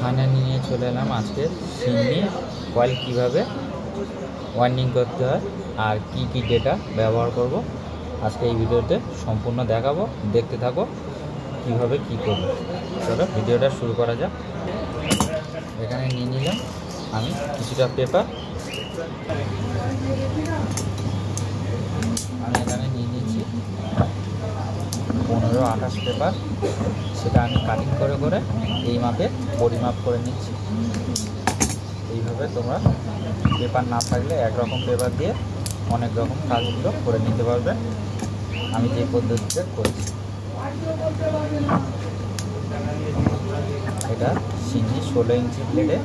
Finally নিয়ে চলে এলাম আজকে সিমনি কয়েল কীভাবে ওয়াইন্ডিং করতে হয় আর কি কি ডেটা ব্যবহার করব আজকে এই ভিডিওতে সম্পূর্ণ দেখাবো। দেখতে থাকো কিভাবে কি করব। চলো ভিডিওটা শুরু করা যাক। এখানে নিয়ে নিলাম আমি কিছুটা পেপার। আমি এখানে নিয়ে নিয়েছি 15-28 পেপার। সেটা আমি কাটিং করে করে এই মাপে পরিমাপ করে নিচ্ছি। এইভাবে তোমরা পেপার না থাকলে একরকম পেপার দিয়ে অনেক রকম কাজগুলো করে নিতে পারবে। আমি যে পদ্ধতিতে করেছি এটা সিমনি 16 ইঞ্চি প্লেটে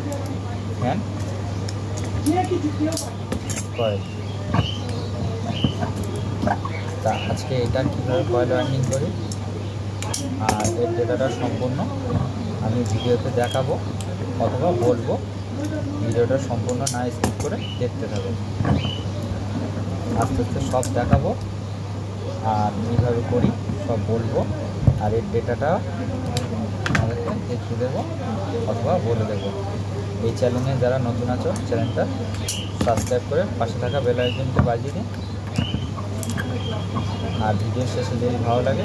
ফ্যান কয়েল। তা আজকে এটা কীভাবে কয়েল ওয়াইন্ডিং করি আর এর ডেটাটা সম্পূর্ণ আমি ভিডিওতে দেখাবো অথবা বলবো। ভিডিওটা সম্পূর্ণ না স্কিপ করে দেখতে থাকো। আস্তে আস্তে সব দেখাবো আর কীভাবে করি সব বলবো। আর এর ডেটাটা আমাদেরকে দেখিয়ে দেবো অথবা বলে দেবো। এই চ্যানেলে যারা নতুন আছো চ্যানেলটা সাবস্ক্রাইব করে পাশে থাকা বেল আইকনটি বাজিয়ে দিন। আর ভিডিও শেষে যদি ভালো লাগে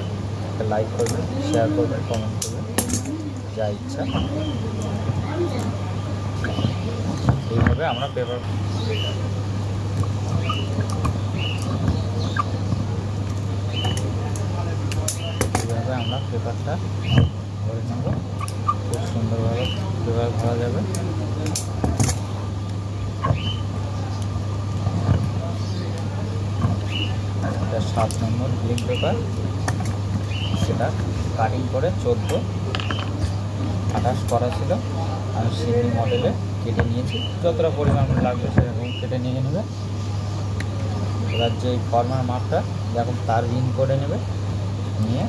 একটা লাইক করবেন, শেয়ার করবেন, কমেন্ট করবেন, যা ইচ্ছা। এইভাবে আমরা পেপার এইভাবে আমরা পেপারটা ভরে নেব। খুব সুন্দরভাবে পেপার ভরা যাবে। এটা 7 নম্বর গ্রিন পেপার। সেটা কাটিং করে 14-28 করা ছিল। আমি সিমনি মডেলে কেটে নিয়েছি। যতটা পরিমাণ লাগবে সেরকম কেটে নিয়ে নেবে। এবার যে ফর্মার মাপটা যখন তার রিং করে নেবে, নিয়ে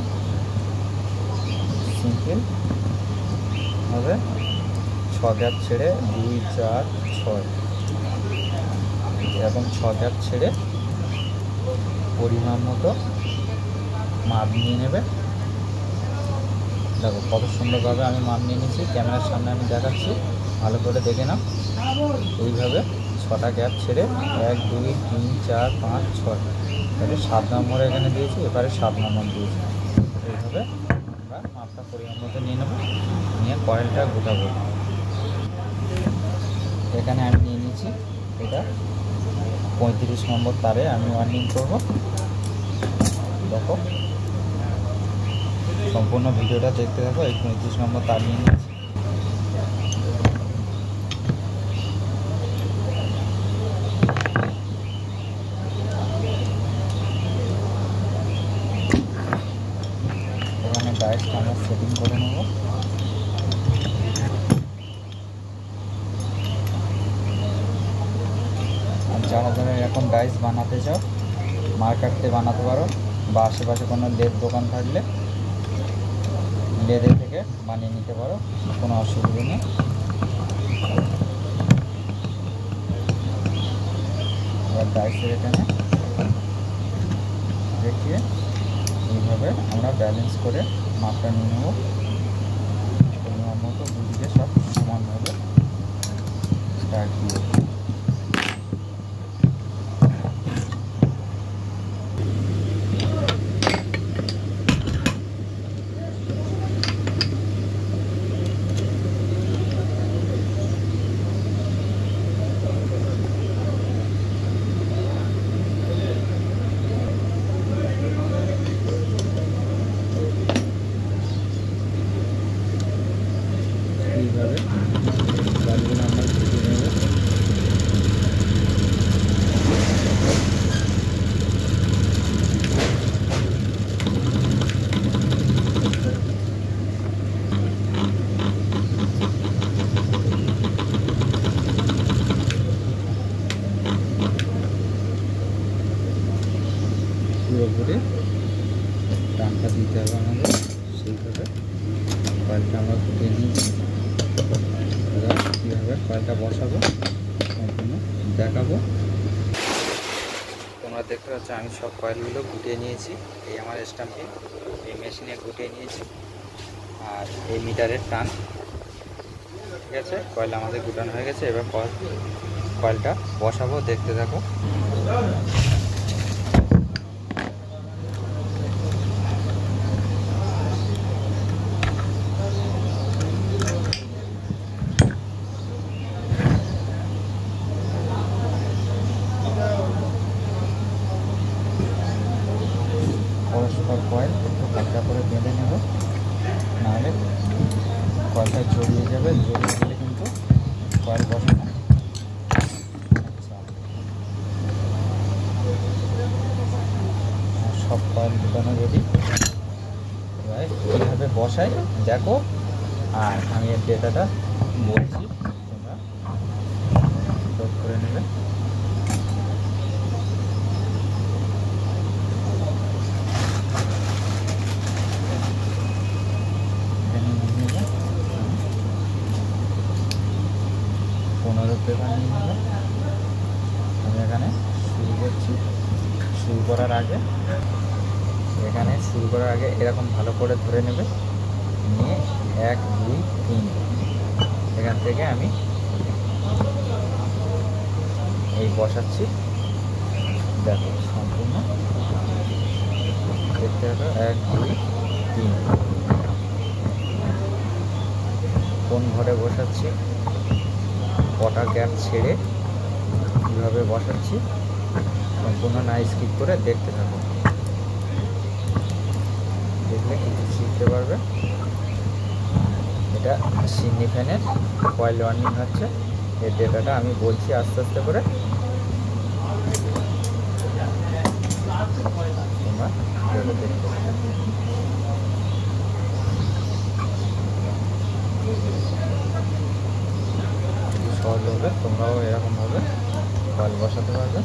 সিম্পল হবে 6 গ্যাপ ছেড়ে 2, 4, 6 এরকম 6 গ্যাপ ছেড়ে পরিমাণ মতো মাপ নিয়ে নেবে। দেখো কত সুন্দরভাবে আমি মাপ নিয়ে নিয়েছি। ক্যামেরার সামনে আমি দেখাচ্ছি, ভালো করে দেখে নাও। এইভাবে 6টা গ্যাপ ছেড়ে 1, 2, 3, 4, 5, 6 তাহলে 7 নম্বর এখানে দিয়েছি, এবারে 7 নম্বর দিয়েছি। এইভাবে আমরা মাপটা পরিমাণ মতো নিয়ে নেব, নিয়ে কয়েলটা গোটাবো। এখানে আমি নিয়ে নিয়েছি এটা 35 নম্বর তারে আমি ওয়াইন্ডিং করব। দেখো সম্পূর্ণ ভিডিওটা দেখতে থাকো। এই 35 নম্বর তার নিয়ে নিয়েছি। এখানে ডাইসটা আমরা সেটিং করে নেব। আর যারা যারা এরকম ডাইস বানাতে চাও মার্কেটে বানাতে পারো, বা আশেপাশে কোনো লেদ দোকান থাকলে লেদে থেকে বানিয়ে নিতে পারো, কোনো অসুবিধা নেই। এবার ডাইসের এখানে দেখিয়ে এইভাবে আমরা ব্যালেন্স করে মাপটা নিয়ে নেব। পরিমাণ মতো দুদিকে সব সমানভাবে স্টার্ট দিয়ে এইভাবে গাড়িগুলো আমরা ঘুরিয়ে নেব। পুরোপুরি টানটা দিতে হবে আমাদের। সেইভাবে কয়েলটা আমরা ঘুরিয়ে নিয়েছি। এবার কীভাবে কয়েলটা বসাবো সম্পূর্ণ দেখাবো। তোমরা দেখতে পাচ্ছ আমি সব কয়েলগুলো গুটিয়ে নিয়েছি। এই আমার স্টাম্পিং এই মেশিনে গুটিয়ে নিয়েছি। আর এই মিটারের টান ঠিক আছে, কয়েল আমাদের গুটানো হয়ে গেছে। এবার কয়েলটা বসাবো, দেখতে থাকো। পরস্পর কয়েল একটু হালকা করে বেঁধে নেব, নাহলে কয়েলটা জড়িয়ে যাবে। জড়িয়ে গেলে কিন্তু কয়েল বসানো সব কয়েল গুটানো রেডি। এবার কীভাবে বসাই দেখো, আর আমি এর ডেটাটা বলছি, তোমরা নোট করে নেবে। এখানে নিয়ে নেবে 15 পেপার নিয়ে নেবে। আমি এখানে শুরু করছি। শুরু করার আগে এরকম ভালো করে ধরে নেবে, নিয়ে 1 2 3 এখান থেকে আমি এই বসাচ্ছি। দেখো সম্পূর্ণ দেখতে হবে। 1 2 3 কোন ঘরে বসাচ্ছি, কটা গ্যাপ ছেড়ে কীভাবে বসাচ্ছি, সম্পূর্ণ না স্কিপ করে দেখতে থাকো। দেখলে কিছু শিখতে পারবে। এটা সিডনি ফ্যানের কয়েল ওয়ার্নিং হচ্ছে। এর ডেটাটা আমি বলছি আস্তে আস্তে করে, তোমরা দেখতে সহজ হবে। তোমরাও এরকমভাবে কয়েল বসাতে পারবে।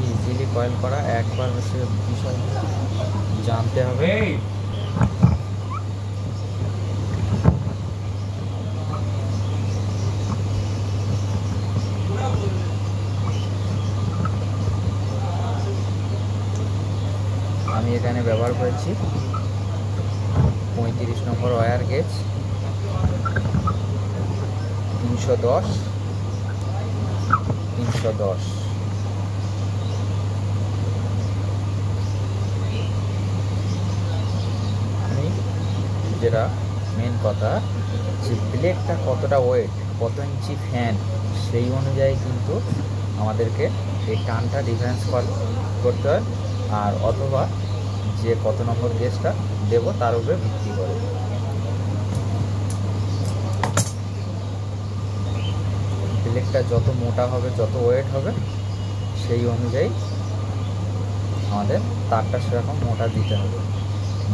ইজিলি কয়েল করা, একবার সে বিষয় জানতে হবে। আমি এখানে ব্যবহার করেছি 35 নম্বর ওয়্যার গেজ, 310। আমি যেটা মেন কথা, যে ব্লেডটা কতটা ওয়েট, কত ইঞ্চি ফ্যান, সেই অনুযায়ী কিন্তু আমাদেরকে এই টানটা ডিফারেন্স করতে হয়। আর অথবা যে কত নম্বর গেজটা দেবো তার উপরে ভিত্তি করে। ব্লেডটা যত মোটা হবে, যত ওয়েট হবে, সেই অনুযায়ী আমাদের তারটা সেরকম মোটা দিতে হবে।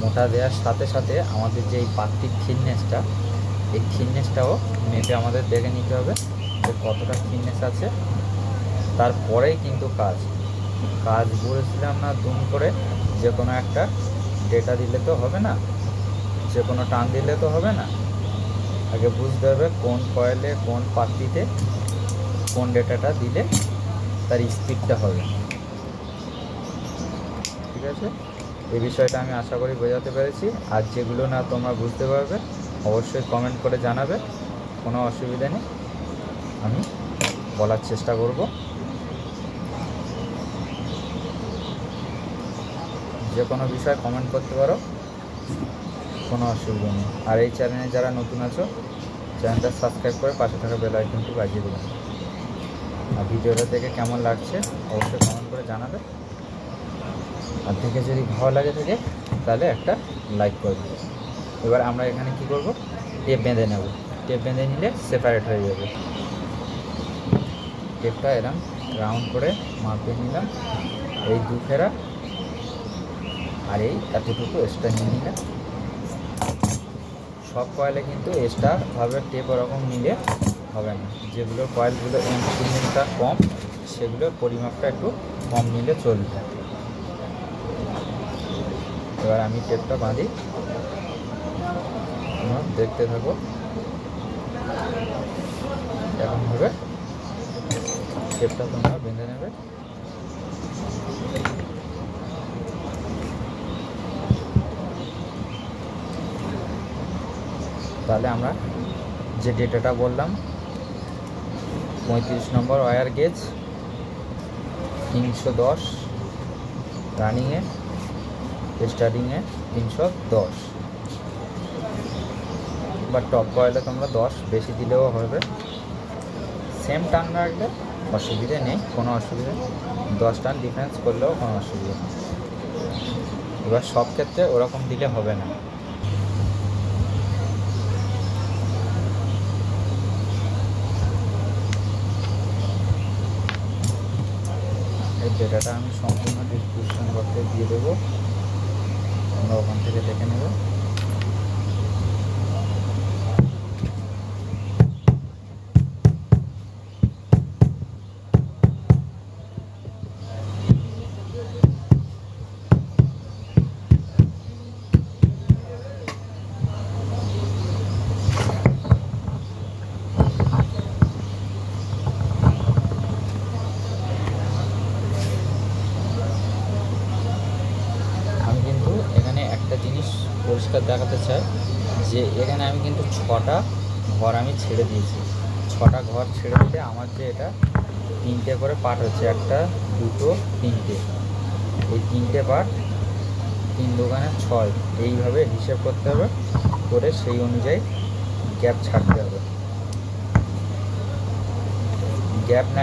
মোটা দেওয়ার সাথে সাথে আমাদের যে এই পাত্তির থিকনেসটা, এই থিকনেসটাও মেপে আমাদের দেখে নিতে হবে যে কতটা থিকনেস আছে। তারপরেই কিন্তু কাজ বলেছিলাম না, দুম করে যে কোনো একটা ডেটা দিলে তো হবে না, যে কোনো টান দিলে তো হবে না। আগে বুঝতে হবে কোন কয়েলে, কোন পাত্তিতে কোন ডেটাটা দিলে তার স্পিডটা হবে। ঠিক আছে, এই বিষয়টা আমি আশা করি বোঝাতে পেরেছি। আর যেগুলো না তোমরা বুঝতে পারবে অবশ্যই কমেন্ট করে জানাবে, কোনো অসুবিধা নেই, আমি বলার চেষ্টা করব। যে কোনো বিষয় কমেন্ট করতে পারো, কোনো অসুবিধা নেই। আর এই চ্যানেলে যারা নতুন আছো, চ্যানেলটা সাবস্ক্রাইব করে পাশে থাকা বেল আইকনটি বাজিয়ে দেবেন। আর ভিডিওটা দেখে কেমন লাগছে অবশ্যই কমেন্ট করে জানাবে। আর দেখে যদি ভালো লাগে থাকে তাহলে একটা লাইক করে দেবে। এবার আমরা এখানে কি করব, টেপ বেঁধে নেব। টেপ বেঁধে নিলে সেপারেট হয়ে যাবে। টেপটা এরকম রাউন্ড করে মাপে নিলাম, এই 2 ফেরা, আর এই এতটুকু এক্সট্রা নিয়ে নিলাম। সব কয়েলে কিন্তু এক্সট্রাভাবে টেপ ওরকম নিলে হবে না। যেগুলো কয়েলগুলো এমসিটা কম, সেগুলোর পরিমাপটা একটু কম নিলে চলবে। এবার আমি টেপটা বাঁধি। তোমরা দেখতে থাকো। এরকমভাবে শেপটা তোমরা বেঁধে নেবে। তাহলে আমরা যে ডেটাটা বললাম 35 নম্বর ওয়্যার গেজ 310, রানিংয়ে স্টার্টিংয়ে 310, বা টপ কয়েলে তোমরা 10 বেশি দিলেও হবে। সেম টান রাখলে অসুবিধে নেই, কোনো অসুবিধা নেই, 10 টান ডিফারেন্স করলেও কোনো অসুবিধা নেই। এবার সব ক্ষেত্রে ওরকম দিলে হবে না। এই ডেটাটা আমি সম্পূর্ণ ডিসক্রিপশন বক্সে দিয়ে দেবো, তোমরা ওখান থেকে দেখে নেবে। পরিষ্কার দেখাতে চাই যে এখানে আমি কিন্তু 6টা ঘর আমি ছেড়ে দিয়েছি। 6টা ঘর ছেড়ে দিতে আমার যে এটা 3টে করে পার্ট হচ্ছে, 1, 2, 3টে, এই 3টে পার্ট 3 দোকানে 6, এইভাবে হিসেব করতে হবে, করে সেই অনুযায়ী গ্যাপ ছাড়তে হবে। গ্যাপ না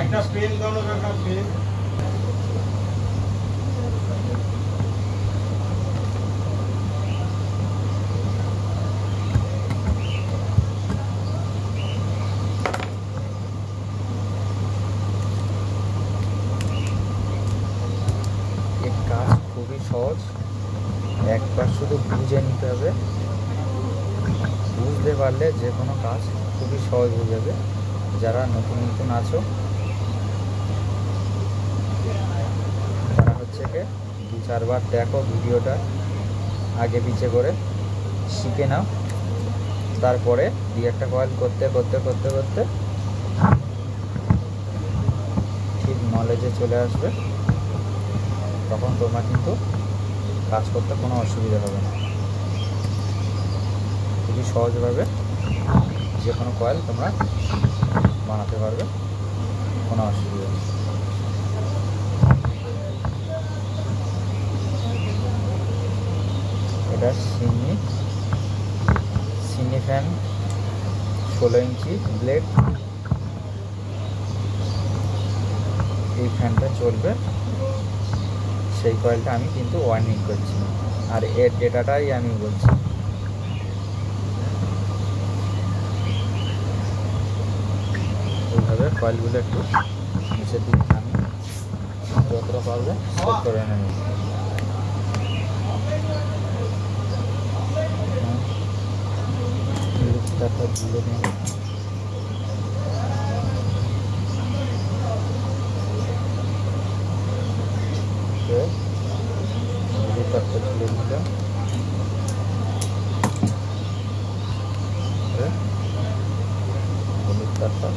কাজ খুবই সহজ, একবার শুধু বুঝে নিতে হবে। বুঝতে পারলে যে কোনো কাজ খুবই সহজ হয়ে যাবে। যারা নতুন নতুন আছো তারা হচ্ছে কি 2-4 বার দেখো ভিডিওটা, আগে পিছে করে শিখে নাও। তারপরে 2-1টা কয়েল করতে করতে করতে করতে ঠিক নলেজে চলে আসবে, তখন তোমরা কিন্তু কাজ করতে কোনো অসুবিধা হবে না। খুবই সহজভাবে যে কোনো কয়েল তোমরা বানাতে পারবে, কোনো অসুবিধা নেই। এটা সিনি ফ্যান 16 ইঞ্চি ব্লেড, এই ফ্যানটা চলবে, সেই কয়েলটা আমি কিন্তু ওয়ার্নিং করছি, আর এর ডেটাটাই আমি বলছি। এইভাবে কয়েলগুলো একটু নিচের দিকে আমি যতটা পারবো সেট করে নেব। তারপর তুলে নেব। তারপর তুলে নিলাম, হলুদ তারটা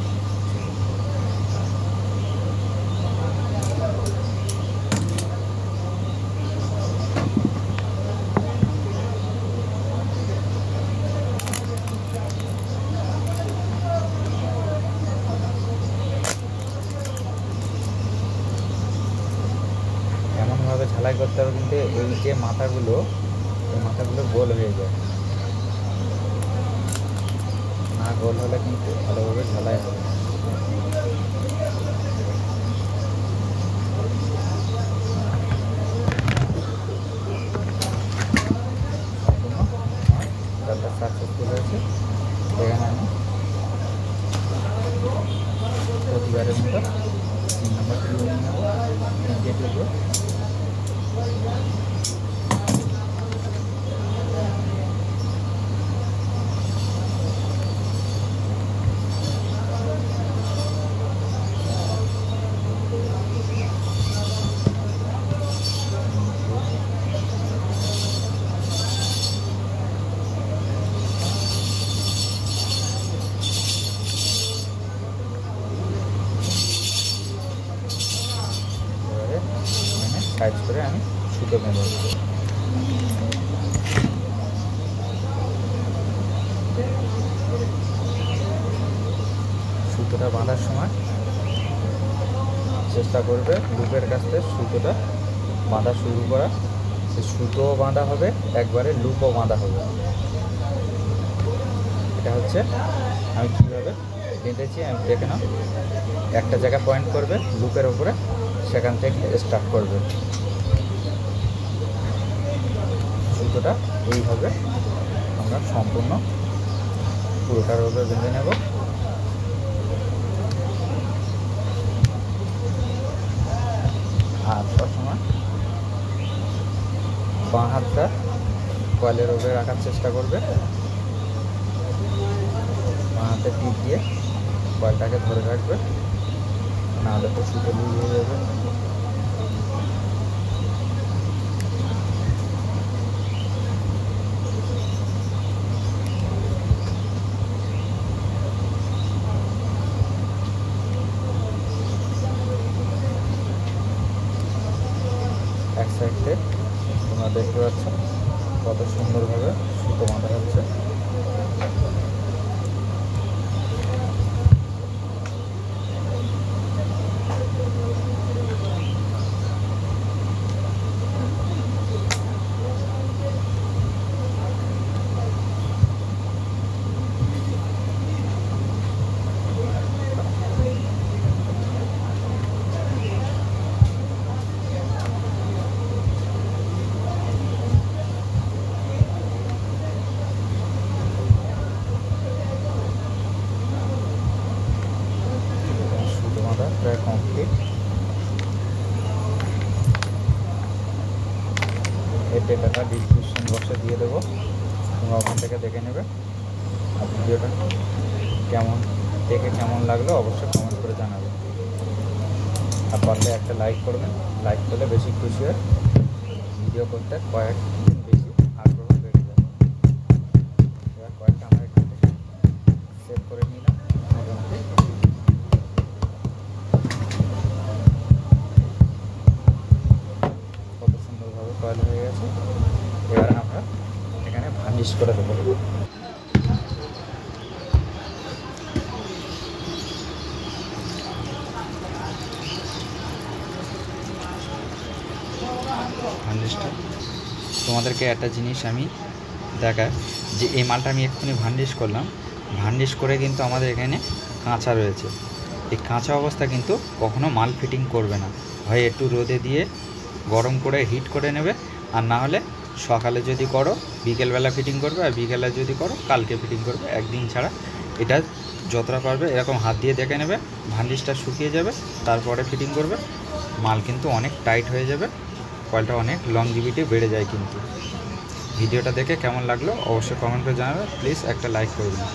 এমনভাবে ঝালাই করতে হবে কিন্তু এই যে মাথাগুলো, এই মাথাগুলো গোল হয়ে যায় না, গোল হলে কিন্তু ভালোভাবে ঝালাই হবে। সম্পূর্ণ সাকসেসফুল হয়েছে। এখানে আমি প্রতিবারের মতো 3 নম্বর টিউব নিয়ে নেব, 3টে টিউব। সাইজ করে আমি সুতো বেঁধে দেবো। সুতোটা বাঁধার সময় চেষ্টা করবে লুপের কাছ থেকে সুতোটা বাঁধা শুরু করা। সুতোও বাঁধা হবে, একবারে লুপও বাঁধা হবে। এটা হচ্ছে আমি কীভাবে বেঁধেছি আমি দেখে নাও। একটা জায়গা পয়েন্ট করবে লুপের উপরে, সেখান থেকে স্টার্ট করবে। সুতোটা এইভাবে আমরা সম্পূর্ণ পুরোটার উপরে বেঁধে নেব। আর সবসময় বাঁ হাতটা কয়েলের উপরে রাখার চেষ্টা করবে। বাঁ হাতে টিপ দিয়ে কয়েলটাকে ধরে রাখবে, নাহলে তো সুতো লুজ হয়ে যাবে। এক সাইডে তোমরা দেখতে পাচ্ছ কত সুন্দরভাবে সুতো বাঁধা হচ্ছে। প্রায় কমপ্লিট। এর ডেটাটা ডিসক্রিপশন বক্সে দিয়ে দেবো, তোমরা ওখান থেকে দেখে নেবে। আর ভিডিওটা কেমন লাগলো অবশ্যই কমেন্ট করে জানাবে। আর পারলে একটা লাইক করবেন, লাইক করলে বেশি খুশি হয়, ভিডিও করতে কয়েকদিন বেশি আগ্রহ বেড়ে যায়। এবার কয়েকটা আমরা এখান থেকে সেভ করে নিলাম। মোটামুটি কত সুন্দরভাবে কয়েল হয়ে গেছে। এবার আমরা এখানে ভার্নিশ করে দেবো। ভার্নিশটা তোমাদেরকে একটা জিনিস আমি দেখাই যে এই মালটা আমি এক্ষুনি ভার্নিশ করলাম। ভার্নিশ করে কিন্তু আমাদের এখানে কাঁচা রয়েছে। এই কাঁচা অবস্থা কিন্তু কখনো মাল ফিটিং করবে না। হয় একটু রোদে দিয়ে গরম করে হিট করে নেবে, আর না হলে সকালে যদি করো বিকেলবেলা ফিটিং করবে, আর বিকেলে যদি করো কালকে ফিটিং করবে, একদিন ছাড়া। এটা যতটা পারবে এরকম হাত দিয়ে দেখে নেবে, ভার্নিশটা শুকিয়ে যাবে, তারপরে ফিটিং করবে। মাল কিন্তু অনেক টাইট হয়ে যাবে, কয়েলটা অনেক লংজিভিটি বেড়ে যায়। কিন্তু ভিডিওটা দেখে কেমন লাগলো অবশ্যই কমেন্ট করে জানাবে। প্লিজ একটা লাইক করে দিন।